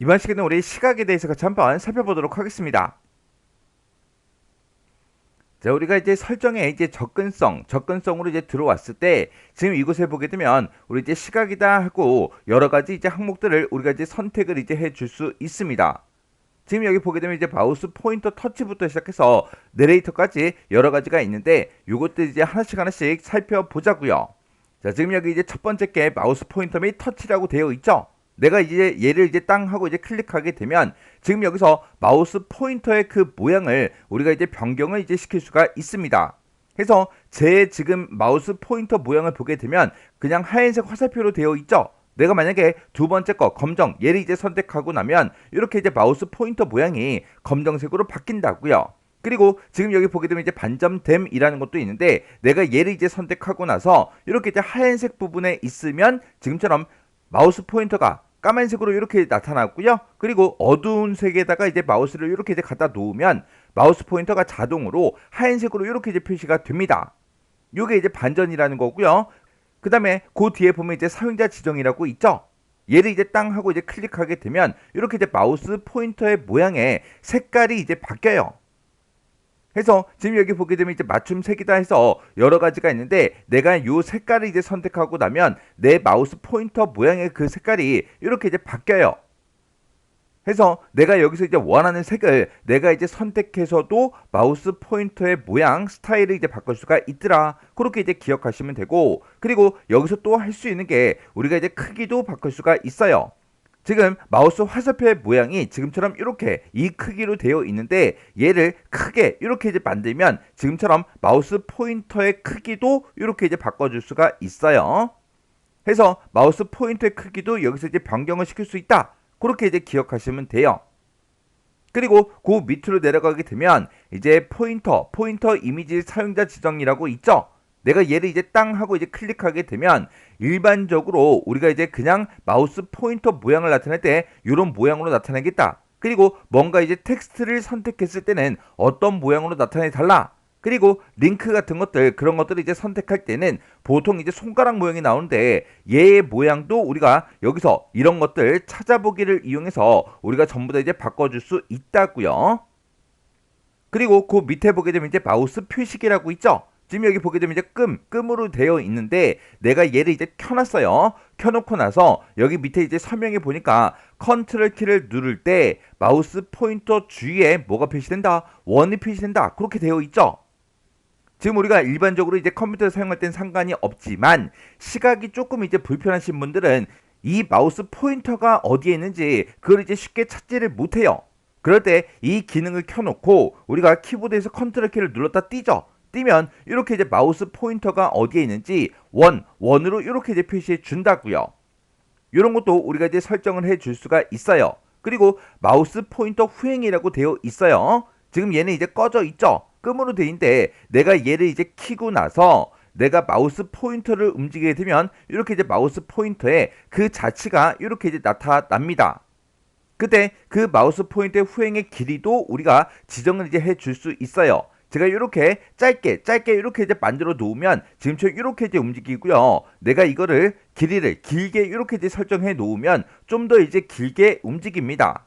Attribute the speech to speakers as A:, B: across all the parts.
A: 이번 시간에 우리 시각에 대해서 같이 한번 살펴보도록 하겠습니다. 자, 우리가 이제 설정에 이제 접근성으로 이제 들어왔을 때 지금 이곳에 보게 되면 우리 이제 시각이다 하고 여러 가지 이제 항목들을 우리가 이제 선택을 이제 해줄 수 있습니다. 지금 여기 보게 되면 이제 마우스 포인터 터치부터 시작해서 내레이터까지 여러 가지가 있는데 요것들 이제 하나씩 살펴보자고요. 자, 지금 여기 이제 첫 번째 게 마우스 포인터 및 터치라고 되어 있죠. 내가 이제 얘를 이제 땅 하고 이제 클릭하게 되면 지금 여기서 마우스 포인터의 그 모양을 우리가 이제 변경을 이제 시킬 수가 있습니다. 그래서 제 지금 마우스 포인터 모양을 보게 되면 그냥 하얀색 화살표로 되어 있죠. 내가 만약에 두 번째 거 검정 얘를 이제 선택하고 나면 이렇게 이제 마우스 포인터 모양이 검정색으로 바뀐다고요. 그리고 지금 여기 보게 되면 이제 반점됨이라는 것도 있는데 내가 얘를 이제 선택하고 나서 이렇게 이제 하얀색 부분에 있으면 지금처럼 마우스 포인터가 까만색으로 이렇게 나타났고요. 그리고 어두운 색에다가 이제 마우스를 이렇게 이제 갖다 놓으면 마우스 포인터가 자동으로 하얀색으로 이렇게 이제 표시가 됩니다. 요게 이제 반전이라는 거고요. 그 다음에 그 뒤에 보면 이제 사용자 지정이라고 있죠. 얘를 이제 땅 하고 이제 클릭하게 되면 이렇게 이제 마우스 포인터의 모양의 색깔이 이제 바뀌어요. 해서 지금 여기 보게 되면 이제 맞춤 색이다 해서 여러 가지가 있는데 내가 요 색깔을 이제 선택하고 나면 내 마우스 포인터 모양의 그 색깔이 이렇게 이제 바뀌어요. 해서 내가 여기서 이제 원하는 색을 내가 이제 선택해서도 마우스 포인터의 모양 스타일을 이제 바꿀 수가 있더라. 그렇게 이제 기억하시면 되고, 그리고 여기서 또 할 수 있는 게 우리가 이제 크기도 바꿀 수가 있어요. 지금 마우스 화살표의 모양이 지금처럼 이렇게 이 크기로 되어 있는데 얘를 크게 이렇게 이제 만들면 지금처럼 마우스 포인터의 크기도 이렇게 이제 바꿔줄 수가 있어요. 해서 마우스 포인터의 크기도 여기서 이제 변경을 시킬 수 있다. 그렇게 이제 기억하시면 돼요. 그리고 그 밑으로 내려가게 되면 이제 포인터 이미지 사용자 지정이라고 있죠. 내가 얘를 이제 땅 하고 이제 클릭하게 되면 일반적으로 우리가 이제 그냥 마우스 포인터 모양을 나타낼 때 이런 모양으로 나타내겠다. 그리고 뭔가 이제 텍스트를 선택했을 때는 어떤 모양으로 나타내 달라. 그리고 링크 같은 것들 그런 것들을 이제 선택할 때는 보통 이제 손가락 모양이 나오는데 얘의 모양도 우리가 여기서 이런 것들 찾아보기를 이용해서 우리가 전부 다 이제 바꿔줄 수 있다고요. 그리고 그 밑에 보게 되면 이제 마우스 표식이라고 있죠. 지금 여기 보게 되면 이제 끔으로 되어 있는데 내가 얘를 이제 켜놨어요. 켜놓고 나서 여기 밑에 이제 설명해 보니까 컨트롤 키를 누를 때 마우스 포인터 주위에 뭐가 표시된다? 원이 표시된다. 그렇게 되어 있죠. 지금 우리가 일반적으로 이제 컴퓨터를 사용할 땐 상관이 없지만 시각이 조금 이제 불편하신 분들은 이 마우스 포인터가 어디에 있는지 그걸 이제 쉽게 찾지를 못해요. 그럴 때 이 기능을 켜놓고 우리가 키보드에서 컨트롤 키를 눌렀다 띄죠. 띄면 이렇게 이제 마우스 포인터가 어디에 있는지 원으로 이렇게 이제 표시해 준다고요. 이런 것도 우리가 이제 설정을 해 줄 수가 있어요. 그리고 마우스 포인터 후행이라고 되어 있어요. 지금 얘는 이제 꺼져 있죠. 끔으로 되어 있는데 내가 얘를 이제 키고 나서 내가 마우스 포인터를 움직이게 되면 이렇게 이제 마우스 포인터에 그 자체가 이렇게 이제 나타납니다. 그때 그 마우스 포인터의 후행의 길이도 우리가 지정을 이제 해 줄 수 있어요. 제가 이렇게 짧게 이렇게 이제 만들어 놓으면 지금처럼 이렇게 이제 움직이고요. 내가 이거를 길이를 길게 이렇게 이제 설정해 놓으면 좀 더 이제 길게 움직입니다.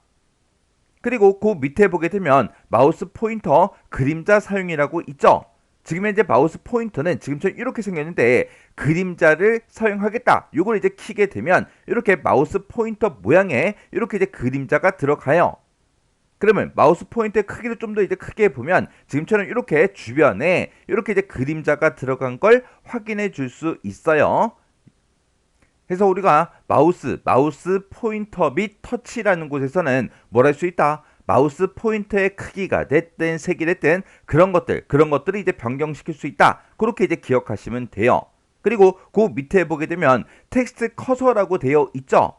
A: 그리고 그 밑에 보게 되면 마우스 포인터 그림자 사용이라고 있죠. 지금 현재 마우스 포인터는 지금처럼 이렇게 생겼는데 그림자를 사용하겠다. 이걸 이제 키게 되면 이렇게 마우스 포인터 모양에 이렇게 이제 그림자가 들어가요. 그러면 마우스 포인터의 크기를 좀 더 이제 크게 보면 지금처럼 이렇게 주변에 이렇게 이제 그림자가 들어간 걸 확인해 줄 수 있어요. 그래서 우리가 마우스 포인터 및 터치라는 곳에서는 뭘 할 수 있다? 마우스 포인터의 크기가 됐든 색이 됐든 그런 것들을 이제 변경시킬 수 있다. 그렇게 이제 기억하시면 돼요. 그리고 그 밑에 보게 되면 텍스트 커서라고 되어 있죠.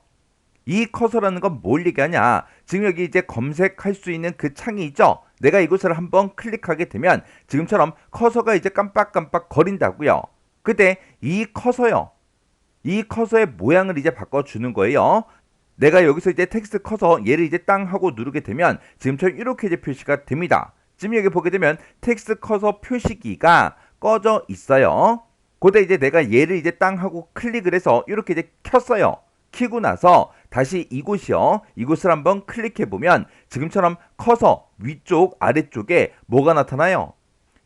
A: 이 커서라는 건 뭘 얘기하냐? 지금 여기 이제 검색할 수 있는 그 창이 있죠. 내가 이곳을 한번 클릭하게 되면 지금처럼 커서가 이제 깜빡깜빡 거린다고요. 그때 이 커서의 모양을 이제 바꿔주는 거예요. 내가 여기서 이제 텍스트 커서 얘를 이제 땅 하고 누르게 되면 지금처럼 이렇게 이제 표시가 됩니다. 지금 여기 보게 되면 텍스트 커서 표시기가 꺼져 있어요. 그때 이제 내가 얘를 이제 땅 하고 클릭을 해서 이렇게 이제 켰어요. 키고 나서 다시 이곳이요. 이곳을 한번 클릭해 보면 지금처럼 커서 위쪽 아래쪽에 뭐가 나타나요?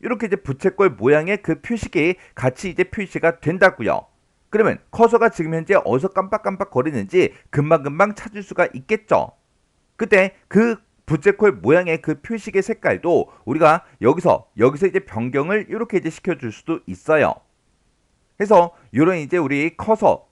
A: 이렇게 이제 부채꼴 모양의 그 표식이 같이 이제 표시가 된다고요. 그러면 커서가 지금 현재 어디서 깜빡깜빡 거리는지 금방금방 찾을 수가 있겠죠. 그때 그 부채꼴 모양의 그 표식의 색깔도 우리가 여기서 이제 변경을 이렇게 이제 시켜줄 수도 있어요. 그래서 이런 이제 우리 커서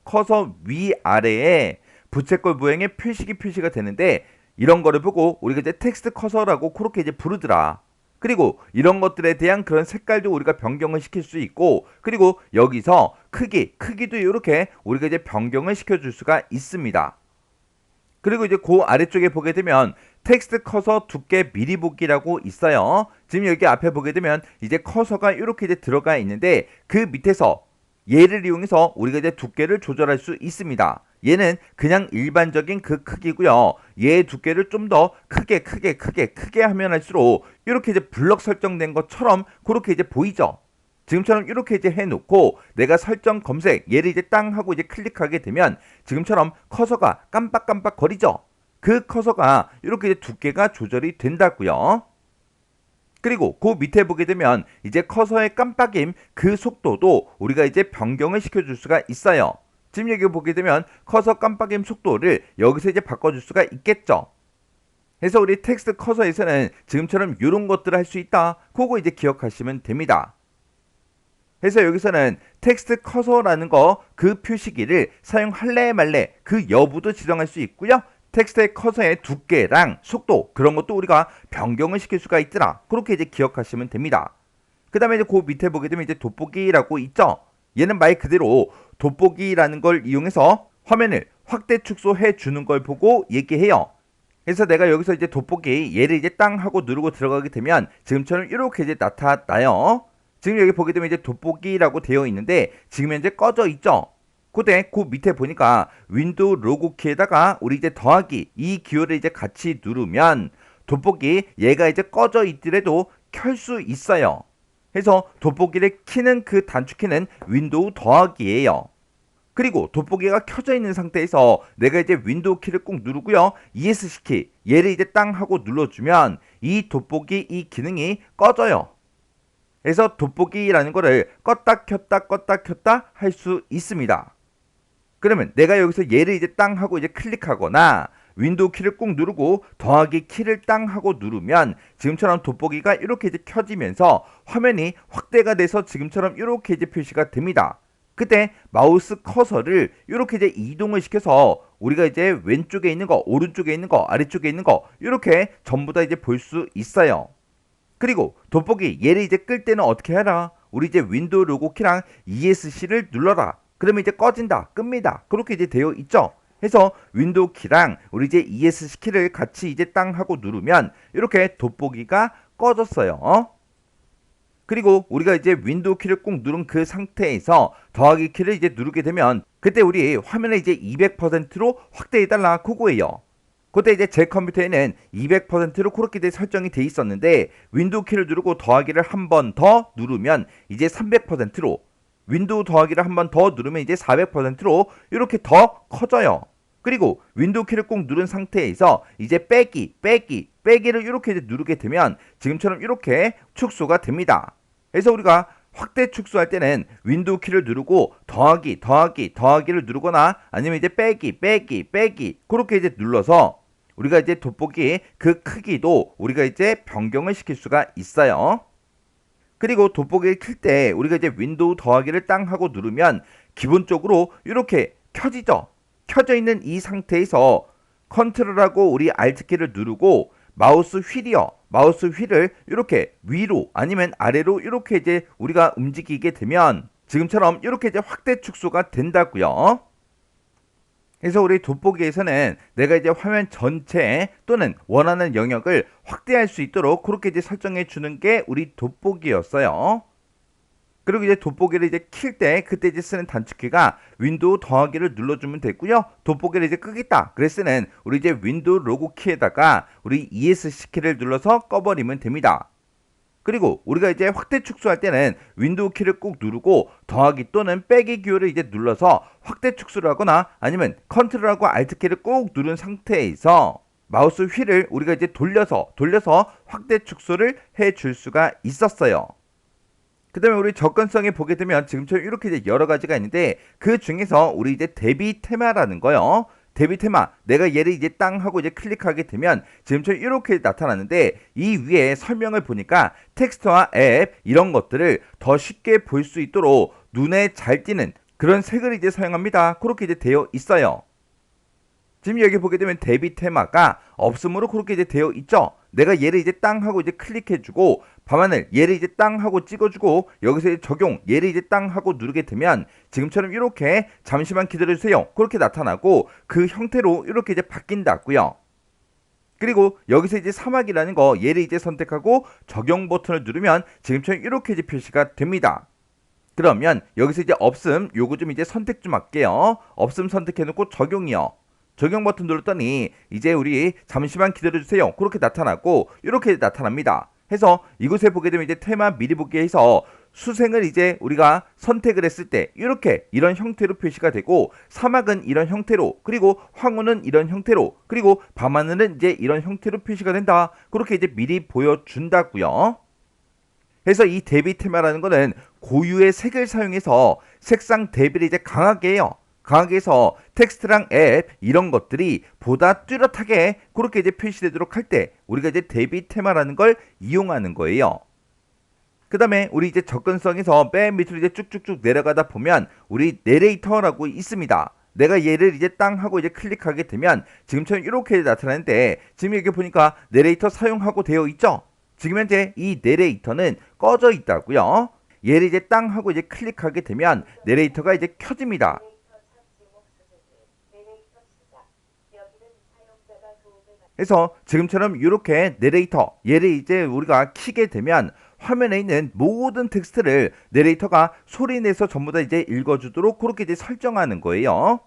A: 위아래에 부채꼴 모양의 표시가 되는데 이런 거를 보고 우리가 이제 텍스트 커서라고 그렇게 이제 부르더라. 그리고 이런 것들에 대한 그런 색깔도 우리가 변경을 시킬 수 있고, 그리고 여기서 크기도 이렇게 우리가 이제 변경을 시켜줄 수가 있습니다. 그리고 이제 그 아래쪽에 보게 되면 텍스트 커서 두께 미리 보기라고 있어요. 지금 여기 앞에 보게 되면 이제 커서가 이렇게 이제 들어가 있는데 그 밑에서 얘를 이용해서 우리가 이제 두께를 조절할 수 있습니다. 얘는 그냥 일반적인 그 크기고요. 얘의 두께를 좀 더 크게 하면 할수록 이렇게 이제 블럭 설정된 것처럼 그렇게 이제 보이죠. 지금처럼 이렇게 이제 해놓고 내가 설정 검색 얘를 이제 땅 하고 이제 클릭하게 되면 지금처럼 커서가 깜빡깜빡 거리죠. 그 커서가 이렇게 이제 두께가 조절이 된다고요. 그리고 그 밑에 보게 되면 이제 커서의 깜빡임 그 속도도 우리가 이제 변경을 시켜줄 수가 있어요. 지금 여기 보게 되면 커서 깜빡임 속도를 여기서 이제 바꿔줄 수가 있겠죠. 그래서 우리 텍스트 커서에서는 지금처럼 이런 것들을 할 수 있다. 그거 이제 기억하시면 됩니다. 그래서 여기서는 텍스트 커서라는 거 그 표시기를 사용할래 말래 그 여부도 지정할 수 있고요. 텍스트의 커서의 두께랑 속도 그런 것도 우리가 변경을 시킬 수가 있더라. 그렇게 이제 기억하시면 됩니다. 그 다음에 이제 그 밑에 보게 되면 이제 돋보기라고 있죠. 얘는 말 그대로 돋보기라는 걸 이용해서 화면을 확대 축소해 주는 걸 보고 얘기해요. 그래서 내가 여기서 이제 돋보기 얘를 이제 땅 하고 누르고 들어가게 되면 지금처럼 이렇게 이제 나타나요. 지금 여기 보게 되면 이제 돋보기라고 되어 있는데 지금 현재 꺼져 있죠. 그때 그 밑에 보니까 윈도우 로고 키에다가 우리 이제 더하기 이 기호를 이제 같이 누르면 돋보기 얘가 이제 꺼져 있더라도 켤 수 있어요. 그래서 돋보기를 키는 그 단축키는 윈도우 더하기예요. 그리고 돋보기가 켜져 있는 상태에서 내가 이제 윈도우 키를 꼭 누르고요. ESC 키 얘를 이제 땅 하고 눌러주면 이 돋보기 이 기능이 꺼져요. 그래서 돋보기라는 거를 껐다 켰다 할 수 있습니다. 그러면 내가 여기서 얘를 이제 땅 하고 이제 클릭하거나 윈도우 키를 꼭 누르고 더하기 키를 땅 하고 누르면 지금처럼 돋보기가 이렇게 이제 켜지면서 화면이 확대가 돼서 지금처럼 이렇게 이제 표시가 됩니다. 그때 마우스 커서를 이렇게 이제 이동을 시켜서 우리가 이제 왼쪽에 있는 거, 오른쪽에 있는 거, 아래쪽에 있는 거 이렇게 전부 다 이제 볼 수 있어요. 그리고 돋보기 얘를 이제 끌 때는 어떻게 해라? 우리 이제 윈도우 로고 키랑 ESC를 눌러라. 그러면 이제 꺼진다, 끕니다. 그렇게 이제 되어 있죠. 해서 윈도우 키랑 우리 이제 ESC 키를 같이 이제 땅 하고 누르면 이렇게 돋보기가 꺼졌어요. 그리고 우리가 이제 윈도우 키를 꼭 누른 그 상태에서 더하기 키를 이제 누르게 되면 그때 우리 화면을 이제 200%로 확대해달라 그거예요. 그때 이제 제 컴퓨터에는 200%로 그렇게 이제 설정이 돼 있었는데 윈도우 키를 누르고 더하기를 한 번 더 누르면 이제 300%로 윈도우 더하기를 한 번 더 누르면 이제 400%로 이렇게 더 커져요. 그리고 윈도우 키를 꼭 누른 상태에서 이제 빼기를 이렇게 이제 누르게 되면 지금처럼 이렇게 축소가 됩니다. 그래서 우리가 확대 축소할 때는 윈도우 키를 누르고 더하기를 누르거나 아니면 이제 빼기 그렇게 이제 눌러서 우리가 이제 돋보기 그 크기도 우리가 이제 변경을 시킬 수가 있어요. 그리고 돋보기를 킬 때 우리가 이제 윈도우 더하기를 땅 하고 누르면 기본적으로 이렇게 켜지죠. 켜져 있는 이 상태에서 컨트롤하고 우리 Alt키를 누르고 마우스 휠을 이렇게 위로 아니면 아래로 이렇게 이제 우리가 움직이게 되면 지금처럼 이렇게 이제 확대 축소가 된다고요. 그래서 우리 돋보기에서는 내가 이제 화면 전체 또는 원하는 영역을 확대할 수 있도록 그렇게 이제 설정해 주는 게 우리 돋보기였어요. 그리고 이제 돋보기를 이제 킬 때 그때 이제 쓰는 단축키가 윈도우 더하기를 눌러주면 되고요. 돋보기를 이제 끄겠다 그랬으면 우리 이제 윈도우 로고 키에다가 우리 ESC 키를 눌러서 꺼버리면 됩니다. 그리고 우리가 이제 확대 축소할 때는 윈도우 키를 꾹 누르고 더하기 또는 빼기 기호를 이제 눌러서 확대 축소를 하거나 아니면 컨트롤하고 알트 키를 꾹 누른 상태에서 마우스 휠을 우리가 이제 돌려서 확대 축소를 해줄 수가 있었어요. 그 다음에 우리 접근성에 보게 되면 지금처럼 이렇게 이제 여러 가지가 있는데 그 중에서 우리 이제 대비 테마라는 거요. 대비 테마, 내가 얘를 이제 땅 하고 이제 클릭하게 되면 지금처럼 이렇게 나타나는데 이 위에 설명을 보니까 텍스트와 앱 이런 것들을 더 쉽게 볼 수 있도록 눈에 잘 띄는 그런 색을 이제 사용합니다. 그렇게 이제 되어 있어요. 지금 여기 보게 되면 대비 테마가 없음으로 그렇게 이제 되어 있죠. 내가 얘를 이제 땅 하고 이제 클릭해주고 밤하늘 얘를 이제 땅 하고 찍어주고 여기서 이제 적용 얘를 이제 땅 하고 누르게 되면 지금처럼 이렇게 잠시만 기다려주세요. 그렇게 나타나고 그 형태로 이렇게 이제 바뀐다고요. 그리고 여기서 이제 사막이라는 거 얘를 이제 선택하고 적용 버튼을 누르면 지금처럼 이렇게 이제 표시가 됩니다. 그러면 여기서 이제 없음 요거 좀 이제 선택 좀 할게요. 없음 선택해놓고 적용이요. 적용 버튼 눌렀더니 이제 우리 잠시만 기다려주세요. 그렇게 나타나고 이렇게 나타납니다. 해서 이곳에 보게 되면 이제 테마 미리 보기 해서 수생을 이제 우리가 선택을 했을 때 이렇게 이런 형태로 표시가 되고 사막은 이런 형태로 그리고 황후는 이런 형태로 그리고 밤하늘은 이제 이런 형태로 표시가 된다. 그렇게 이제 미리 보여준다고요. 그래서 이 대비 테마라는 거는 고유의 색을 사용해서 색상 대비를 이제 강하게 해요. 강하게 해서 텍스트랑 앱 이런 것들이 보다 뚜렷하게 그렇게 이제 표시되도록 할 때 우리가 이제 대비 테마라는 걸 이용하는 거예요. 그 다음에 우리 이제 접근성에서 맨 밑으로 이제 쭉쭉쭉 내려가다 보면 우리 내레이터라고 있습니다. 내가 얘를 이제 땅 하고 이제 클릭하게 되면 지금처럼 이렇게 나타나는데 지금 여기 보니까 내레이터 사용하고 되어 있죠. 지금 현재 이 내레이터는 꺼져 있다고요. 얘를 이제 땅 하고 이제 클릭하게 되면 내레이터가 이제 켜집니다. 그래서 지금처럼 이렇게 내레이터 얘를 이제 우리가 키게 되면 화면에 있는 모든 텍스트를 내레이터가 소리 내서 전부 다 이제 읽어주도록 그렇게 이제 설정하는 거예요.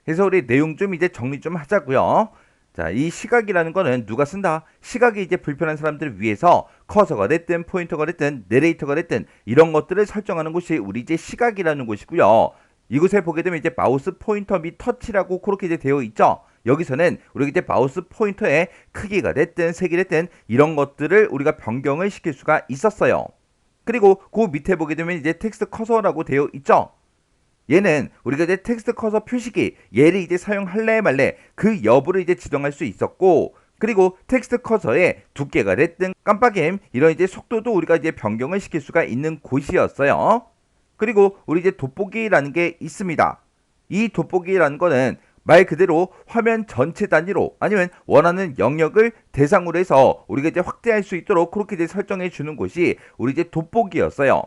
A: 그래서 우리 내용 좀 이제 정리 좀 하자고요. 자, 이 시각이라는 거는 누가 쓴다? 시각이 이제 불편한 사람들을 위해서 커서가 됐든 포인터가 됐든 내레이터가 됐든 이런 것들을 설정하는 곳이 우리 이제 시각이라는 곳이고요. 이곳에 보게 되면 이제 마우스 포인터 및 터치라고 그렇게 이제 되어 있죠. 여기서는 우리가 이제 마우스 포인터의 크기가 됐든 색이 됐든 이런 것들을 우리가 변경을 시킬 수가 있었어요. 그리고 그 밑에 보게 되면 이제 텍스트 커서라고 되어 있죠. 얘는 우리가 이제 텍스트 커서 표시기 얘를 이제 사용할래 말래 그 여부를 이제 지정할 수 있었고 그리고 텍스트 커서의 두께가 됐든 깜빡임 이런 이제 속도도 우리가 이제 변경을 시킬 수가 있는 곳이었어요. 그리고 우리 이제 돋보기라는 게 있습니다. 이 돋보기라는 거는 말 그대로 화면 전체 단위로 아니면 원하는 영역을 대상으로 해서 우리가 이제 확대할 수 있도록 그렇게 이제 설정해 주는 곳이 우리 이제 돋보기였어요.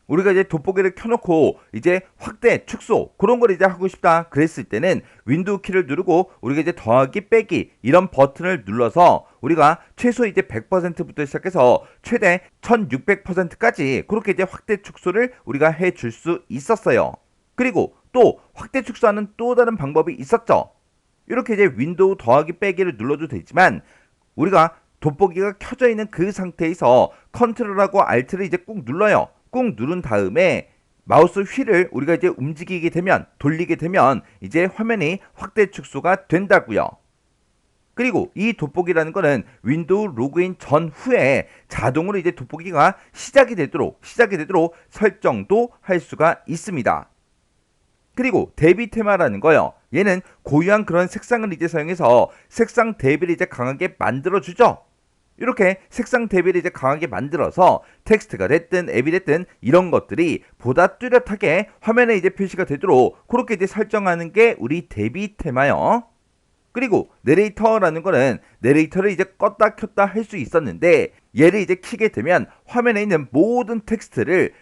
A: 우리가 이제 돋보기를 켜놓고 이제 확대, 축소 그런 걸 이제 하고 싶다 그랬을 때는 윈도우 키를 누르고 우리가 이제 더하기, 빼기 이런 버튼을 눌러서 우리가 최소 이제 100%부터 시작해서 최대 1600%까지 그렇게 이제 확대, 축소를 우리가 해줄 수 있었어요. 그리고 또 확대 축소하는 또 다른 방법이 있었죠. 이렇게 이제 윈도우 더하기 빼기를 눌러도 되지만 우리가 돋보기가 켜져 있는 그 상태에서 컨트롤하고 알트를 이제 꾹 눌러요. 꾹 누른 다음에 마우스 휠을 우리가 이제 움직이게 되면 돌리게 되면 이제 화면이 확대 축소가 된다고요. 그리고 이 돋보기라는 거는 윈도우 로그인 전후에 자동으로 이제 돋보기가 시작이 되도록 설정도 할 수가 있습니다. 그리고 대비 테마라는 거요. 얘는 고유한 그런 색상을 이제 사용해서 색상 대비를 이제 강하게 만들어주죠. 이렇게 색상 대비를 이제 강하게 만들어서 텍스트가 됐든 앱이 됐든 이런 것들이 보다 뚜렷하게 화면에 이제 표시가 되도록 그렇게 이제 설정하는 게 우리 대비 테마요. 그리고 내레이터라는 거는 내레이터를 이제 껐다 켰다 할 수 있었는데 얘를 이제 키게 되면 화면에 있는 모든 텍스트를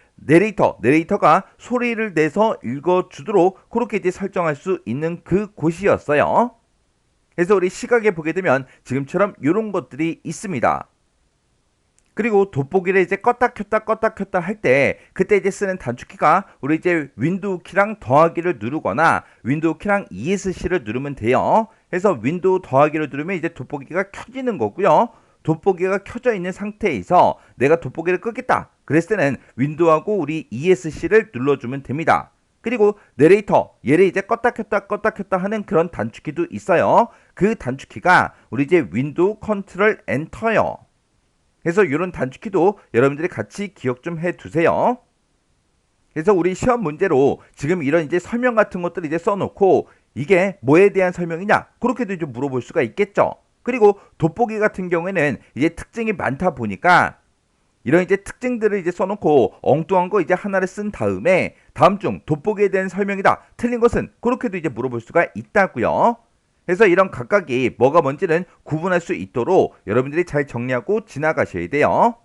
A: 내레이터가 소리를 내서 읽어주도록 그렇게 이제 설정할 수 있는 그 곳이었어요. 그래서 우리 시각에 보게 되면 지금처럼 이런 것들이 있습니다. 그리고 돋보기를 이제 껐다 켰다 할 때 그때 이제 쓰는 단축키가 우리 이제 윈도우 키랑 더하기를 누르거나 윈도우 키랑 ESC를 누르면 돼요. 그래서 윈도우 더하기를 누르면 이제 돋보기가 켜지는 거고요. 돋보기가 켜져 있는 상태에서 내가 돋보기를 끄겠다 그랬을 때는 윈도우하고 우리 ESC를 눌러주면 됩니다. 그리고 내레이터 얘를 이제 껐다 켰다 하는 그런 단축키도 있어요. 그 단축키가 우리 이제 윈도우 컨트롤 엔터요. 그래서 이런 단축키도 여러분들이 같이 기억 좀 해두세요. 그래서 우리 시험 문제로 지금 이런 이제 설명 같은 것들을 이제 써놓고 이게 뭐에 대한 설명이냐 그렇게도 이제 물어볼 수가 있겠죠. 그리고 돋보기 같은 경우에는 이제 특징이 많다 보니까 이런 이제 특징들을 이제 써놓고 엉뚱한 거 이제 하나를 쓴 다음에 다음 중 돋보기에 대한 설명이다 틀린 것은 그렇게도 이제 물어볼 수가 있다고요. 그래서 이런 각각이 뭐가 뭔지는 구분할 수 있도록 여러분들이 잘 정리하고 지나가셔야 돼요.